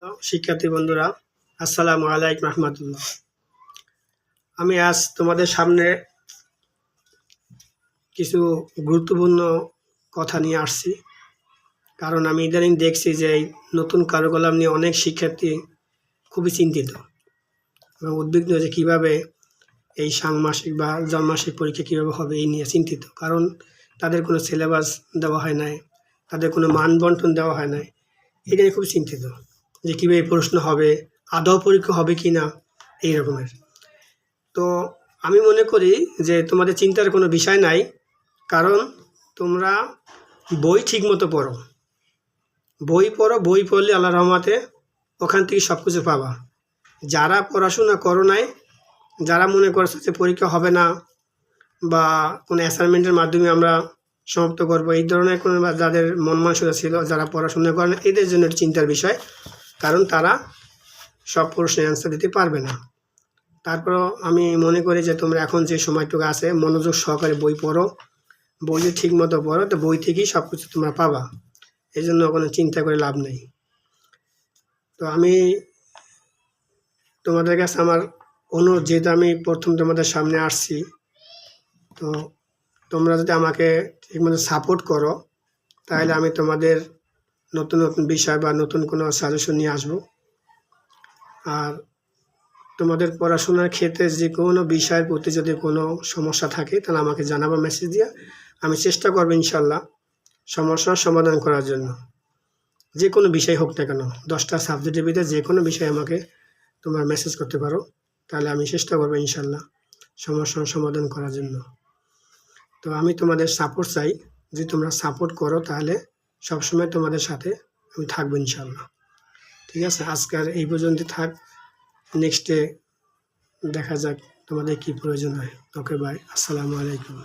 শিক্ষার্থী বন্ধুরা, আসসালামু আলাইকুম রহমতুল্লাহ। আমি আজ তোমাদের সামনে কিছু গুরুত্বপূর্ণ কথা নিয়ে আসছি, কারণ আমি ইদানিং দেখছি যে এই নতুন কারিকুলাম নিয়ে অনেক শিক্ষার্থী খুবই চিন্তিত এবং উদ্বিগ্ন যে কীভাবে এই ষান্মাসিক বা জন্মাসিক পরীক্ষা কীভাবে হবে এই নিয়ে চিন্তিত। কারণ তাদের কোনো সিলেবাস দেওয়া হয় নাই, তাদের কোনো মান বন্টন দেওয়া হয় নাই। এটা নিয়ে খুব চিন্তিত যে কীভাবে প্রশ্ন হবে, আদৌ পরীক্ষা হবে কি না, এই রকমের। তো আমি মনে করি যে তোমাদের চিন্তার কোনো বিষয় নাই, কারণ তোমরা বই ঠিকমতো পড়ো। বই পড়লে আল্লাহ রহমতে ওখান থেকে সব কিছু পাবা। যারা পড়াশোনা করো নাই, যারা মনে করছো যে পরীক্ষা হবে না বা কোনো অ্যাসাইনমেন্টের মাধ্যমে আমরা সমাপ্ত করবো, এই ধরনের কোনো যাদের মন মানসিকতা ছিল, যারা পড়াশোনা করে না, এদের জন্য একটা চিন্তার বিষয়, কারণ তারা সব প্রশ্নের অ্যান্সার দিতে পারবে না। তারপরও আমি মনে করি যে তোমরা এখন যে সময়টুকু আছে মনোযোগ সহকারে বই পড়ো। বই যদি ঠিক মতো পড়ো তো বই থেকেই সব কিছু তোমরা পাবা, এই জন্য কোনো চিন্তা করে লাভ নেই। তো আমি তোমাদের কাছে আমার অনুরোধ, যেহেতু আমি প্রথম তোমাদের সামনে আসছি, তো তোমরা যদি আমাকে ঠিকমতো সাপোর্ট করো তাহলে আমি তোমাদের নতুন নতুন বিষয় বা নতুন কোনো সাজেশন নিয়ে আসবো। আর তোমাদের পড়াশোনার ক্ষেত্রে যে কোনো বিষয়ের প্রতি যদি কোনো সমস্যা থাকে তাহলে আমাকে জানাবো মেসেজ দিয়ে। আমি চেষ্টা করবো ইনশাল্লাহ সমস্যার সমাধান করার জন্য। যে কোনো বিষয় হোক না কেন, 10টা সাবজেক্টের ভিতরে যে কোনো বিষয় আমাকে তোমরা মেসেজ করতে পারো, তাহলে আমি চেষ্টা করবো ইনশাল্লাহ সমস্যার সমাধান করার জন্য। তো আমি তোমাদের সাপোর্ট চাই, যদি তোমরা সাপোর্ট করো তাহলে সবসময় তোমাদের সাথে আমি থাকবো ইনশাল্লাহ। ঠিক আছে, আজকাল এই পর্যন্ত থাক, নেক্সটে দেখা যাক তোমাদের কি প্রয়োজন হয়। ওকে, বাই, আসসালামু আলাইকুম।